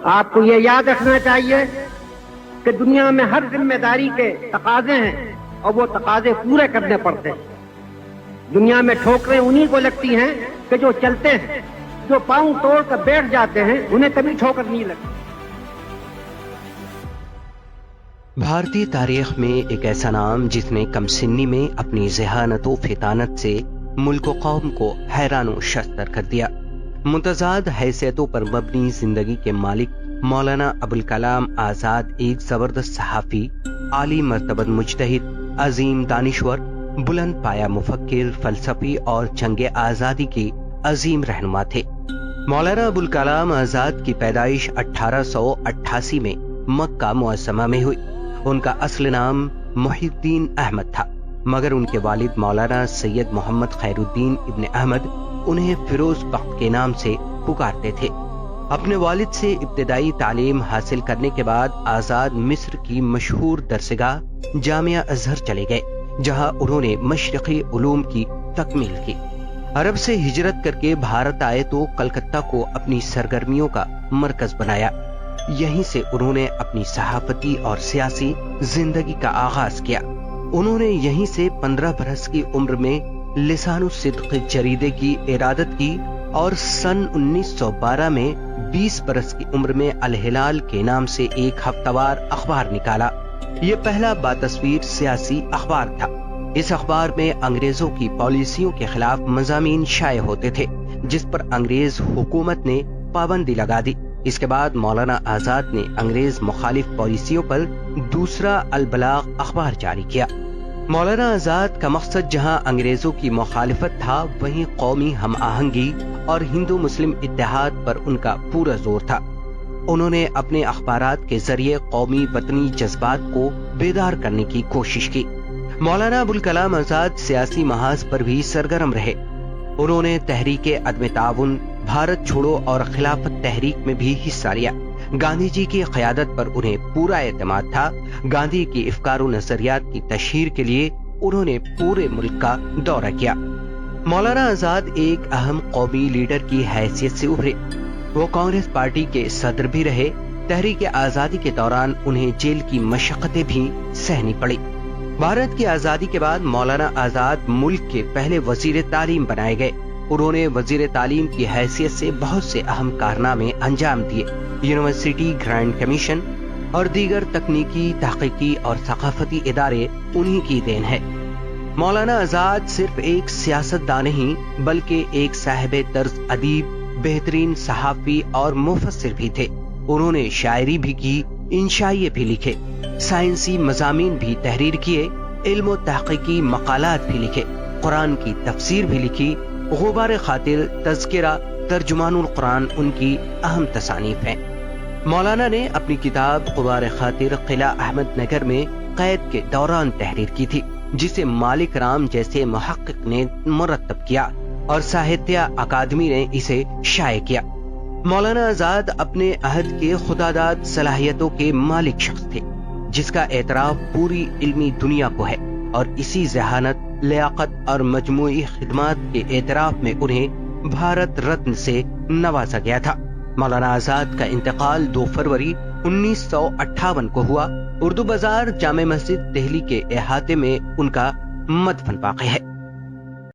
آپ کو یہ یاد رکھنا چاہیے کہ دنیا میں ہر ذمہ داری کے تقاضے ہیں اور وہ تقاضے پورے کرنے پڑتے ہیں۔ دنیا میں ٹھوکریں انہی کو لگتی ہیں کہ جو چلتے ہیں، جو پاؤں توڑ کر بیٹھ جاتے ہیں انہیں کبھی ٹھوکر نہیں لگتی۔ بھارتی تاریخ میں ایک ایسا نام جس نے کم سنی میں اپنی ذہانت و فطانت سے ملک و قوم کو حیران و شستر کر دیا۔ متضاد حیثیتوں پر مبنی زندگی کے مالک مولانا ابوالکلام آزاد ایک زبردست صحافی، عالی مرتبہ مجتہد، عظیم دانشور، بلند پایا مفکر، فلسفی اور جنگ آزادی کی عظیم رہنما تھے۔ مولانا ابوالکلام آزاد کی پیدائش 1888 میں مکہ معظمہ میں ہوئی۔ ان کا اصل نام محی الدین احمد تھا، مگر ان کے والد مولانا سید محمد خیر الدین ابن احمد انہیں فیروز بخت کے نام سے پکارتے تھے۔ اپنے والد سے ابتدائی تعلیم حاصل کرنے کے بعد آزاد مصر کی مشہور درسگاہ جامعہ ازہر چلے گئے، جہاں انہوں نے مشرقی علوم کی تکمیل کی۔ عرب سے ہجرت کر کے بھارت آئے تو کلکتہ کو اپنی سرگرمیوں کا مرکز بنایا۔ یہیں سے انہوں نے اپنی صحافتی اور سیاسی زندگی کا آغاز کیا۔ انہوں نے یہیں سے 15 برس کی عمر میں لسان الصدق جریدے کی ارادت کی اور سن 1912 میں 20 برس کی عمر میں الہلال کے نام سے ایک ہفتہ وار اخبار نکالا۔ یہ پہلا باتصویر سیاسی اخبار تھا۔ اس اخبار میں انگریزوں کی پالیسیوں کے خلاف مضامین شائع ہوتے تھے، جس پر انگریز حکومت نے پابندی لگا دی۔ اس کے بعد مولانا آزاد نے انگریز مخالف پالیسیوں پر دوسرا البلاغ اخبار جاری کیا۔ مولانا آزاد کا مقصد جہاں انگریزوں کی مخالفت تھا، وہیں قومی ہم آہنگی اور ہندو مسلم اتحاد پر ان کا پورا زور تھا۔ انہوں نے اپنے اخبارات کے ذریعے قومی وطنی جذبات کو بیدار کرنے کی کوشش کی۔ مولانا ابوالکلام آزاد سیاسی محاذ پر بھی سرگرم رہے۔ انہوں نے تحریک عدم تعاون، بھارت چھوڑو اور خلافت تحریک میں بھی حصہ لیا۔ گاندھی جی کی قیادت پر انہیں پورا اعتماد تھا۔ گاندھی کی افکار و نظریات کی تشہیر کے لیے انہوں نے پورے ملک کا دورہ کیا۔ مولانا آزاد ایک اہم قومی لیڈر کی حیثیت سے ابھرے۔ وہ کانگریس پارٹی کے صدر بھی رہے۔ تحریک آزادی کے دوران انہیں جیل کی مشقتیں بھی سہنی پڑی۔ بھارت کی آزادی کے بعد مولانا آزاد ملک کے پہلے وزیر تعلیم بنائے گئے۔ انہوں نے وزیر تعلیم کی حیثیت سے بہت سے اہم کارنامے انجام دیے۔ یونیورسٹی گرانٹ کمیشن اور دیگر تکنیکی، تحقیقی اور ثقافتی ادارے انہی کی دین ہے۔ مولانا آزاد صرف ایک سیاستدان نہیں بلکہ ایک صاحب طرز ادیب، بہترین صحافی اور مفسر بھی تھے۔ انہوں نے شاعری بھی کی، انشائیے بھی لکھے، سائنسی مضامین بھی تحریر کیے، علم و تحقیقی مقالات بھی لکھے، قرآن کی تفسیر بھی لکھی۔ غبار خاطر، تذکرہ، ترجمان القرآن ان کی اہم تصانیف ہیں۔ مولانا نے اپنی کتاب غبار خاطر قلعہ احمد نگر میں قید کے دوران تحریر کی تھی، جسے مالک رام جیسے محقق نے مرتب کیا اور ساہتیہ اکادمی نے اسے شائع کیا۔ مولانا آزاد اپنے عہد کے خداداد صلاحیتوں کے مالک شخص تھے، جس کا اعتراف پوری علمی دنیا کو ہے، اور اسی ذہانت، لیاقت اور مجموعی خدمات کے اعتراف میں انہیں بھارت رتن سے نوازا گیا تھا۔ مولانا آزاد کا انتقال 2 فروری 1958 کو ہوا۔ اردو بازار جامع مسجد دہلی کے احاطے میں ان کا مدفن واقع ہے۔